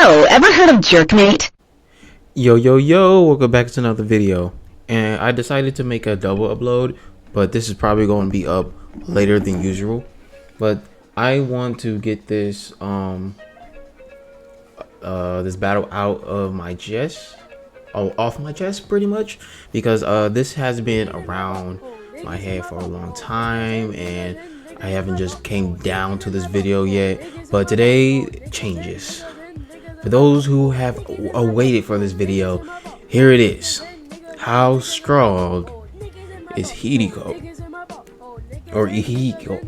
So, ever heard of Jerkmate? Yo, welcome back to another video. And I decided to make a double upload, but this is probably going to be up later than usual. But I want to get this this battle out of my chest, off my chest pretty much, because this has been around my head for a long time and I haven't just came down to this video yet. But today changes. For those who have awaited for this video, here it is. How strong is Iihiko? Or Iihiko?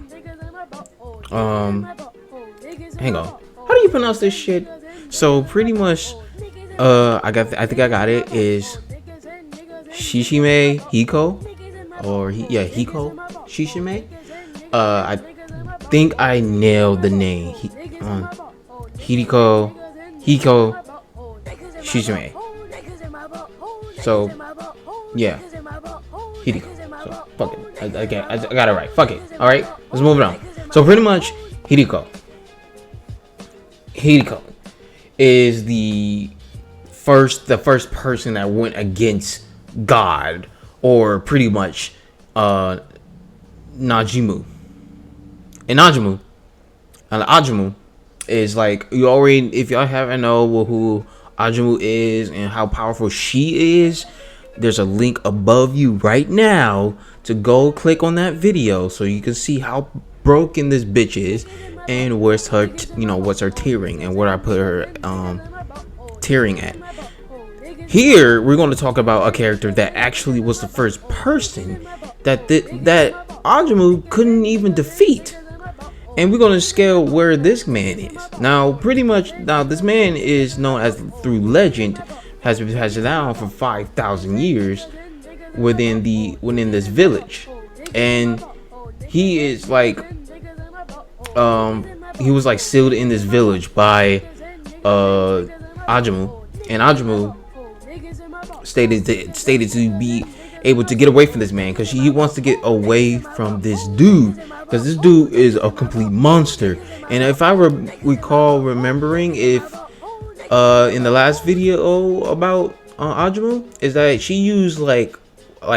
Hang on. How do you pronounce this shit? So pretty much, I think I got it. Is Shishime Hiko? Or Hiko Shishime? I think I nailed the name. Iihiko Shishime. So yeah, Iihiko. So fuck it. I got it right. Fuck it. All right, let's move it on. So pretty much, Iihiko is the first person that went against God, or pretty much Najimu. And Ajumu is like, you already, if y'all haven't know who Ajumu is and how powerful she is, there's a link above you right now to go click on that video so you can see how broken this bitch is and what's her what's her tiering and what I put her tiering at. Here we're going to talk about a character that actually was the first person that Ajumu couldn't even defeat. And we're going to scale where this man is. Now, this man is known as, through legend, has been passed down for 5,000 years within this village. And he is like, he was like sealed in this village by Ajumu. And Ajumu stated to be able to get away from this man, because he wants to get away from this dude, because this dude is a complete monster. And if I remembering if in the last video about Ajumu, is that she used like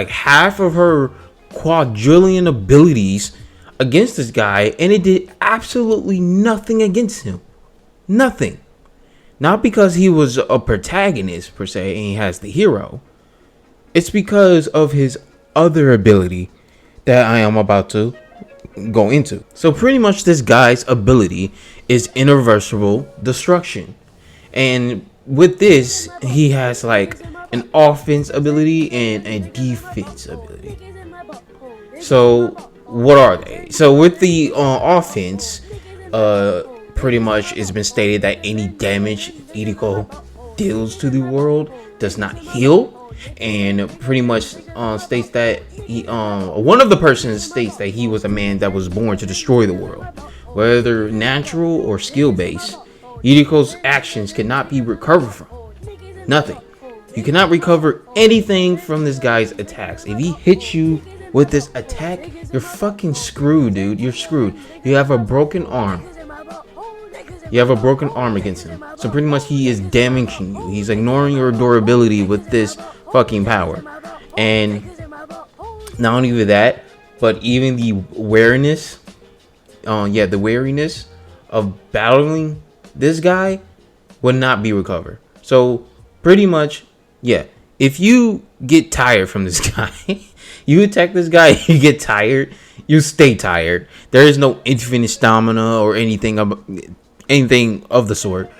half of her quadrillion abilities against this guy, and it did absolutely nothing against him. Nothing. Not because he was a protagonist per se and he has the hero. It's because of his other ability that I am about to go into. So pretty much this guy's ability is irreversible destruction. And with this, he has like an offense ability and a defense ability. So what are they? So with the offense, pretty much it's been stated that any damage Iihiko deals to the world does not heal. And pretty much states that one of the persons states that he was a man that was born to destroy the world, whether natural or skill based. Iihiko's actions cannot be recovered from. Nothing. You cannot recover anything from this guy's attacks. If he hits you with this attack, you're fucking screwed, dude. You're screwed. You have a broken arm. You have a broken arm against him. So pretty much he is damaging you. He's ignoring your durability with this fucking power. And not only that, but even the wariness of battling this guy would not be recovered. So pretty much, yeah, if you get tired from this guy, you attack this guy, you get tired, you stay tired. There is no infinite stamina or anything of the sort.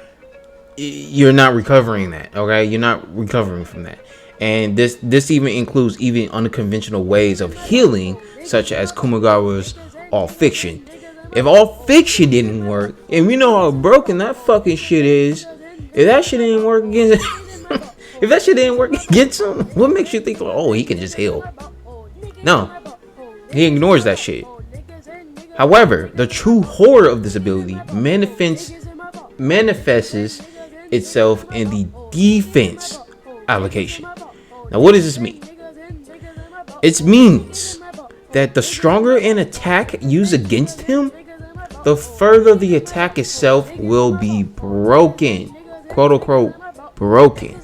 You're not recovering that, okay? You're not recovering from that. And this even includes even unconventional ways of healing, such as Kumagawa's all fiction. If all fiction didn't work, and we know how broken that fucking shit is, if that shit didn't work against him, what makes you think, oh, he can just heal? No, he ignores that shit. However, the true horror of this ability manifests itself in the defense allocation. Now, what does this mean? It means that the stronger an attack used against him, the further the attack itself will be broken quote unquote broken,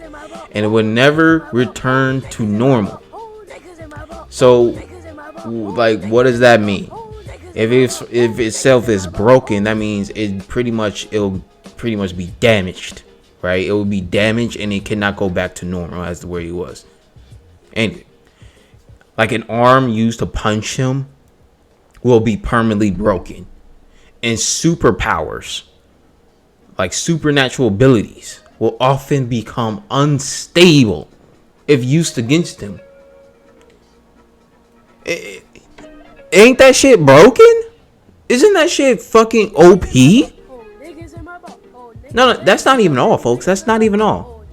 and it would never return to normal. So, like, what does that mean? If itself is broken, that means it'll pretty much be damaged, right? It will be damaged and it cannot go back to normal as the way it was. And like an arm used to punch him will be permanently broken. And superpowers, like supernatural abilities, will often become unstable if used against him. Ain't that shit broken? Isn't that shit fucking OP? No, that's not even all, folks. That's not even all.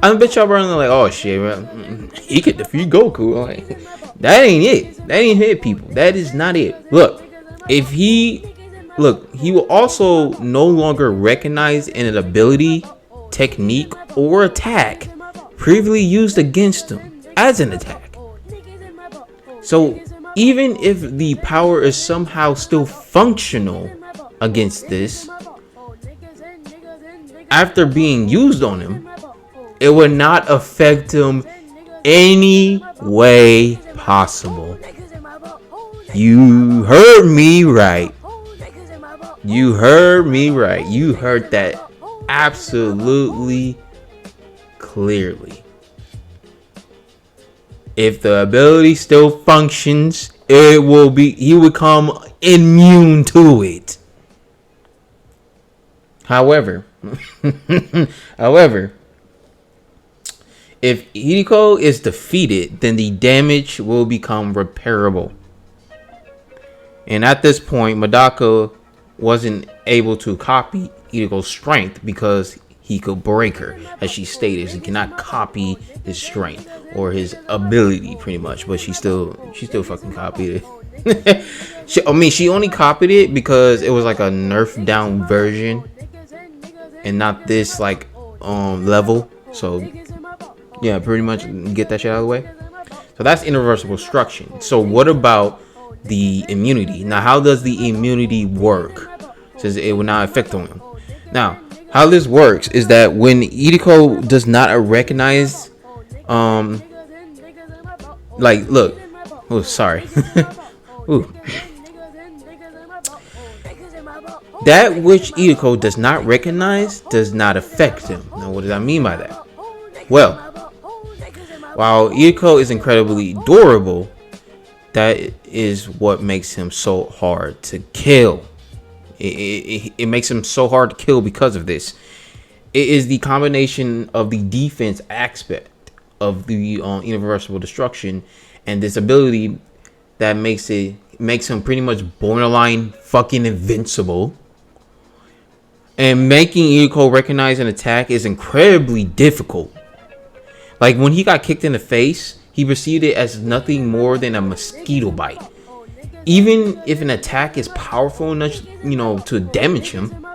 I bet y'all running like, oh shit, man. He could defeat Goku. Like, that ain't it. That ain't it, people. That is not it. Look, he will also no longer recognize an ability, technique, or attack previously used against him as an attack. So even if the power is somehow still functional against this, after being used on him, it would not affect him any way possible. You heard me right. You heard me right. You heard that absolutely clearly. If the ability still functions, he will become immune to it. However, if Iihiko is defeated, then the damage will become repairable. And at this point, Medaka wasn't able to copy Iihiko's strength because he could break her. As she stated, he cannot copy his strength or his ability, pretty much. But she still fucking copied it. she only copied it because it was like a nerfed down version and not this like level. So yeah, pretty much get that shit out of the way. So that's irreversible destruction. So what about the immunity? Now, how does the immunity work? Says it will not affect on him. Now, how this works is that when Iihiko does not recognize, like, look, oh, sorry, ooh, that which Iihiko does not recognize does not affect him. Now, what does I mean by that? Well, while Iihiko is incredibly durable, that is what makes him so hard to kill. It makes him so hard to kill because of this. It is the combination of the defense aspect of the irreversible destruction and this ability that makes him pretty much borderline fucking invincible. And making Iihiko recognize an attack is incredibly difficult. Like when he got kicked in the face, he perceived it as nothing more than a mosquito bite. Even if an attack is powerful enough, to damage him,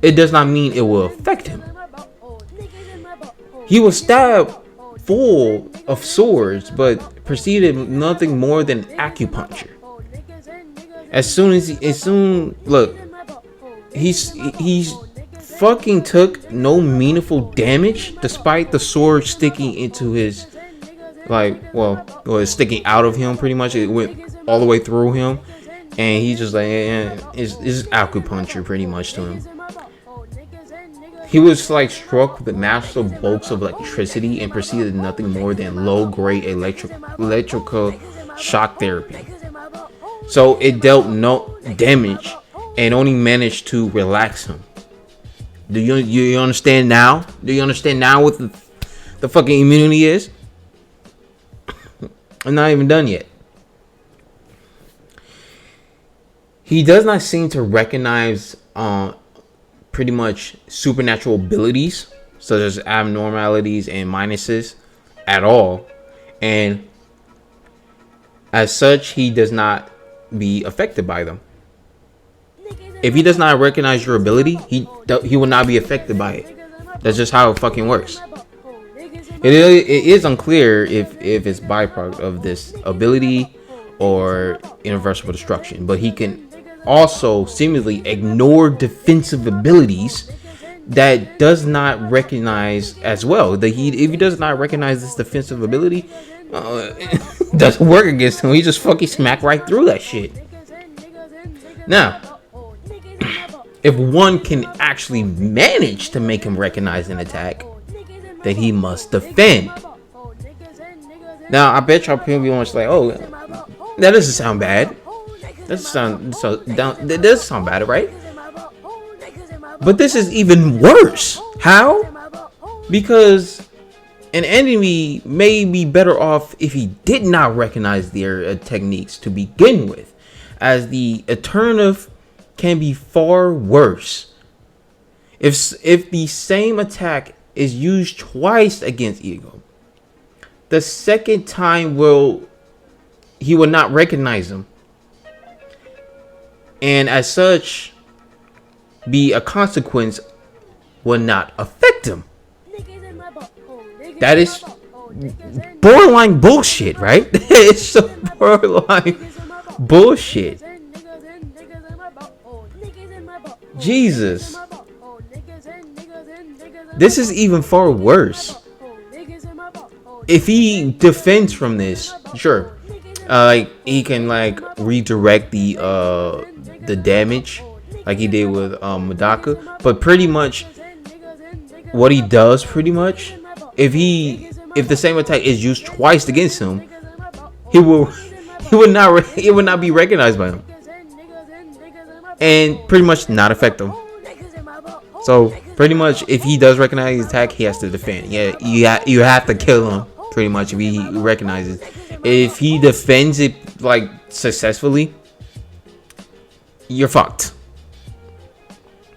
it does not mean it will affect him. He was stabbed full of swords, but proceeded nothing more than acupuncture. Look, he's fucking took no meaningful damage despite the sword sticking into his, it's sticking out of him pretty much. It went all the way through him, and he's just like, it's acupuncture pretty much to him. He was like struck with massive bolts of electricity and proceeded nothing more than low-grade electrical shock therapy. So it dealt no damage and only managed to relax him. Do you understand now? Do you understand now what the fucking immunity is? I'm not even done yet. He does not seem to recognize pretty much supernatural abilities such as abnormalities and minuses at all, and as such he does not be affected by them. If he does not recognize your ability, he will not be affected by it. That's just how it fucking works. It is unclear if it's byproduct of this ability or irreversible destruction, but he can also seemingly ignore defensive abilities that does not recognize as well. If he does not recognize this defensive ability, doesn't work against him. He just fucking smack right through that shit. Now, if one can actually manage to make him recognize an attack, then he must defend. Now, I bet y'all people be like, oh, that doesn't sound bad. That does sound bad, right? But this is even worse. How? Because an enemy may be better off if he did not recognize their techniques to begin with, as the alternative can be far worse. If the same attack is used twice against Iihiko, the second time he will not recognize him, and as such, be a consequence will not affect him. That is borderline bullshit, right? It's so borderline bullshit. Jesus. This is even far worse. If he defends from this, sure, he can redirect the damage like he did with Medaka, but pretty much what he does, if the same attack is used twice against him, he would not be recognized by him, and pretty much not affect him. So pretty much, if he does recognize his attack, he has to defend. Yeah, you have to kill him pretty much if he recognizes. If he defends it successfully, you're fucked.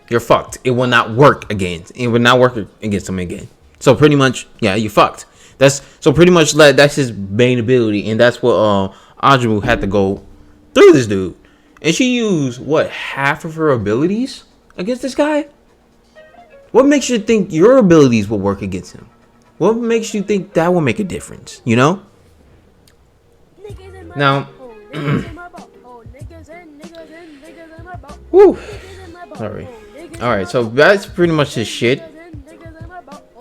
You're fucked. It will not work again. It will not work against him again. So pretty much, yeah, you're fucked. That's his main ability, and that's what Ajumu had to go through this dude. And she used half of her abilities against this guy? What makes you think your abilities will work against him? What makes you think that will make a difference? You know? Now, whew. Sorry. All right, so that's pretty much his shit.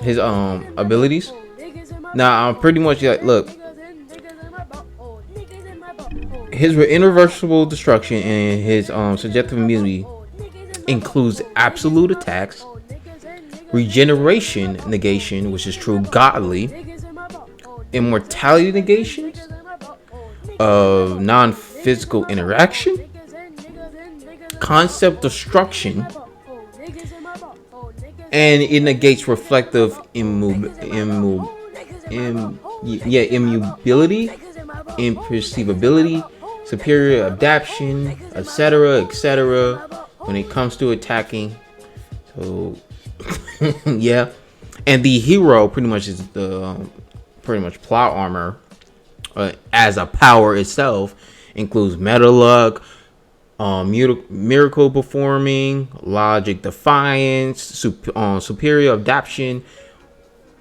His abilities. Now, I'm pretty much look. His irreversible destruction and his subjective immunity includes absolute attacks, regeneration negation, which is true godly, immortality negations of non-physical interaction, concept destruction, and it negates reflective immobility, imperceivability, superior adaptation, etc. when it comes to attacking. So yeah, and the hero pretty much is the plot armor as a power itself includes meta luck, miracle performing, logic defiance, superior adaptation,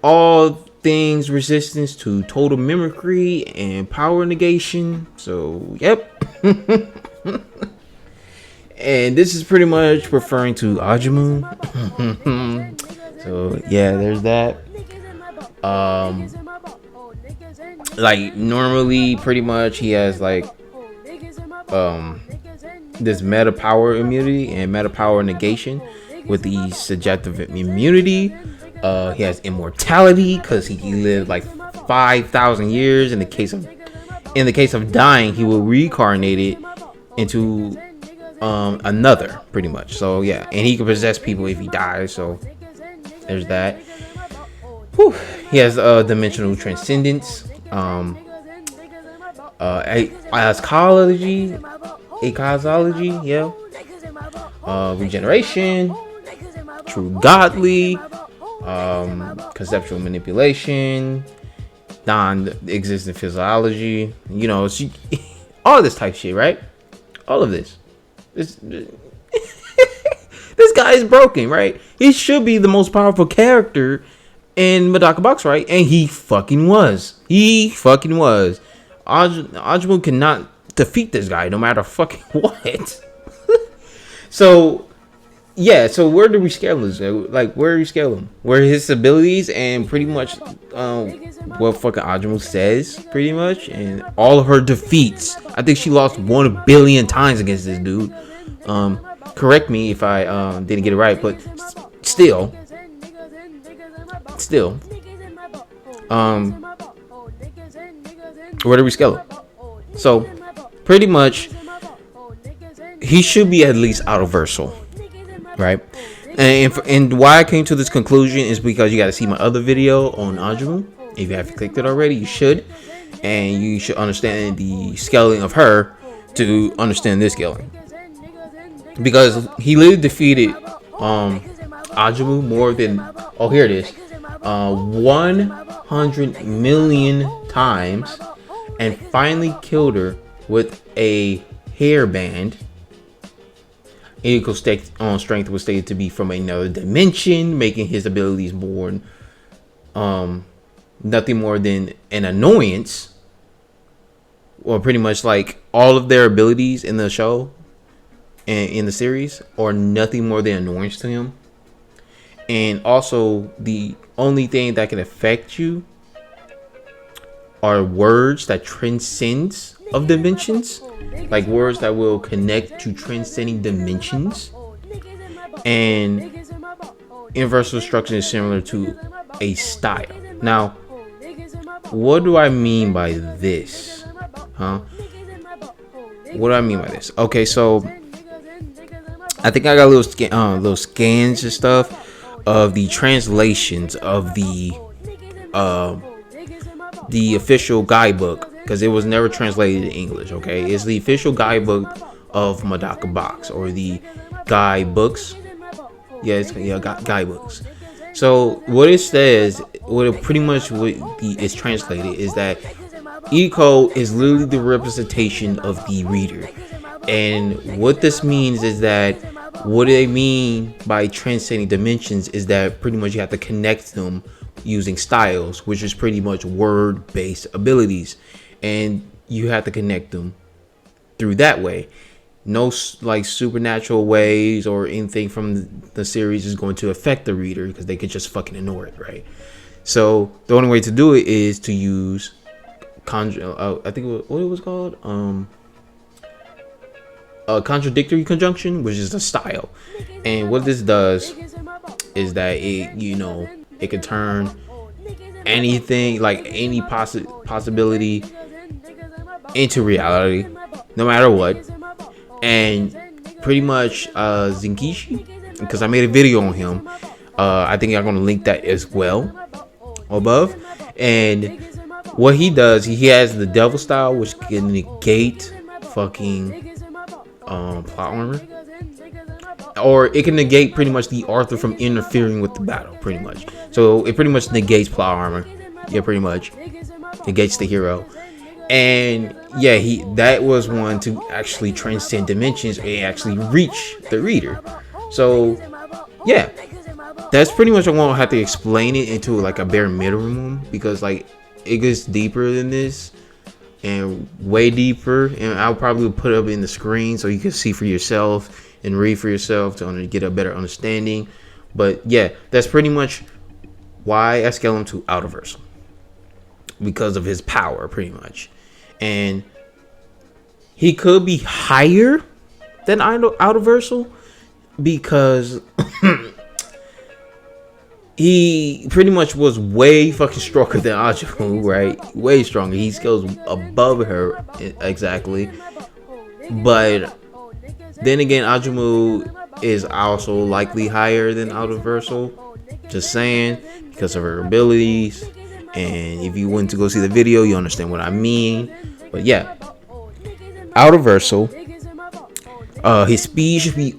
all things resistance to total mimicry and power negation. So yep. And this is pretty much referring to Ajumu. So yeah, there's that. Normally pretty much he has this meta power immunity and meta power negation with the subjective immunity. He has immortality because he lived 5,000 years. In the case of dying, he will reincarnate it into another, pretty much. So yeah, and he can possess people if he dies. So there's that. Whew. He has dimensional transcendence, ecology, yeah, regeneration, true godly, conceptual manipulation, non-existent physiology. You know, all this type shit, right? All of this. This guy is broken, right? He should be the most powerful character in Medaka Box, right? And he fucking was. Ajumu cannot defeat this guy no matter fucking what. So yeah, so where do we scale this? Like, where do we scale him? Where his abilities and pretty much what fucking Ajumu says, pretty much, and all of her defeats. I think she lost 1 billion times against this dude. Correct me if I didn't get it right, but still, where do we scale him? So, pretty much, he should be at least out of Versal. Right, and why I came to this conclusion is because you got to see my other video on Ajumu. If you haven't clicked it already, you should, and you should understand the scaling of her to understand this scaling, because he literally defeated Ajumu more than here it is 100 million times, and finally killed her with a hairband. Iihiko's strength was stated to be from another dimension, making his abilities more nothing more than an annoyance. Or pretty much like all of their abilities in the show and in the series are nothing more than annoyance to him. And also the only thing that can affect you are words that transcends of dimensions, like words that will connect to transcending dimensions. And inverse instruction is similar to a style. Now, what do I mean by this? What do I mean by this? Okay, so I think I got little scans and stuff of the translations of the official guidebook, because it was never translated in English. Okay, it's the official guidebook of Medaka box, or the guidebooks. Guidebooks. So what it says, is translated is that Iihiko is literally the representation of the reader. And what this means is that what they mean by transcending dimensions is that pretty much you have to connect them using styles, which is pretty much word-based abilities, and you have to connect them through that way. No like supernatural ways or anything from the series is going to affect the reader, because they could just fucking ignore it, right? So the only way to do it is to use I think what it was called, a contradictory conjunction, which is a style. And what this does is that it can turn anything, like any possibility, into reality, no matter what. And pretty much Zenkishi, because I made a video on him, I think I'm going to link that as well above. And what he does, he has the devil style, which can negate fucking plot armor, or it can negate pretty much the author from interfering with the battle, pretty much. So it pretty much negates plot armor. Yeah, pretty much negates the hero. And yeah, that was one to actually transcend dimensions and actually reach the reader. So yeah, that's pretty much, I won't have to explain it into like a bare minimum, because like it gets deeper than this and way deeper, and I'll probably put it up in the screen so you can see for yourself and read for yourself to get a better understanding. But yeah, that's pretty much why I scale him to out of Versal, because of his power, pretty much. And he could be higher than out of Versal, because he pretty much was way fucking stronger than Ajumu, right? Way stronger. He scales above her, exactly. But then again, Ajumu is also likely higher than out of Versal. Just saying, because of her abilities. And if you went to go see the video, you understand what I mean. But yeah, out of Versal, his speed should be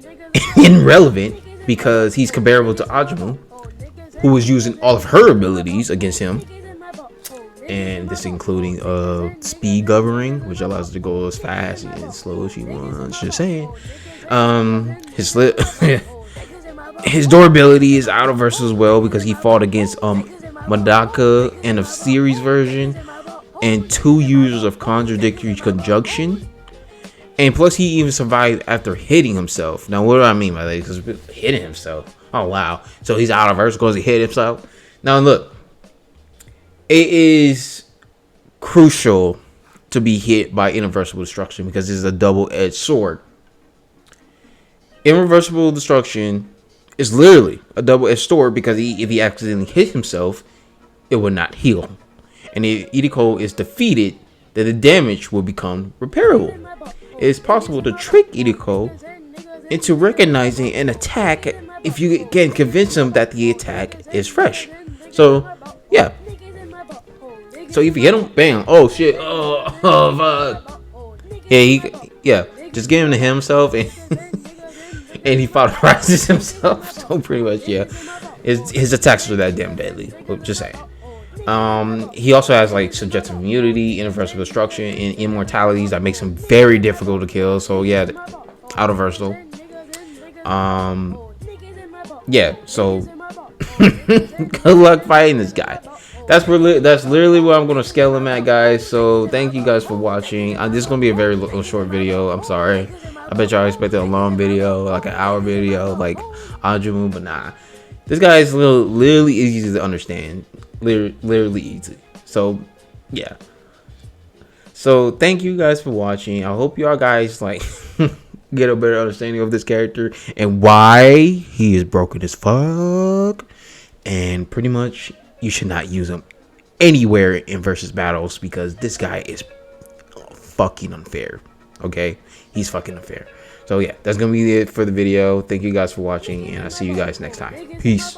irrelevant, because he's comparable to Ajumu, who was using all of her abilities against him, and this including speed governing, which allows her to go as fast and as slow as she wants. Just saying. His durability is out of Versal as well, because he fought against Medaka in a series version and 2 users of contradictory conjunction, And plus, he even survived after hitting himself. Now, what do I mean by that? Because hitting himself. Oh, wow. So he's out of verse because he hit himself. Now, look. It is crucial to be hit by irreversible destruction because it's a double-edged sword. Irreversible destruction is literally a double-edged sword because if he accidentally hit himself, it will not heal. And if Iihiko is defeated, then the damage will become repairable. It is possible to trick Iihiko into recognizing an attack if you can convince him that the attack is fresh. So, yeah. So if you hit him, bam, oh shit, oh fuck. Yeah, just give him to himself and and he photorizes himself. So pretty much, yeah. His attacks are that damn deadly. Just saying. He also has like subjective immunity, irreversible destruction, and immortalities that makes him very difficult to kill. So yeah, out of versatile. Yeah. So good luck fighting this guy. That's literally where I'm gonna scale him at, guys. So thank you guys for watching. This is gonna be a very short video. I'm sorry. I bet y'all expected a long video, like an hour video, like Ajumu, but nah. This guy is literally easy to understand. Literally easy. So yeah. So thank you guys for watching. I hope y'all guys like get a better understanding of this character and why he is broken as fuck. And pretty much you should not use him anywhere in versus battles because this guy is fucking unfair. Okay, he's fucking unfair. So yeah, that's gonna be it for the video. Thank you guys for watching, and I'll see you guys next time. Peace.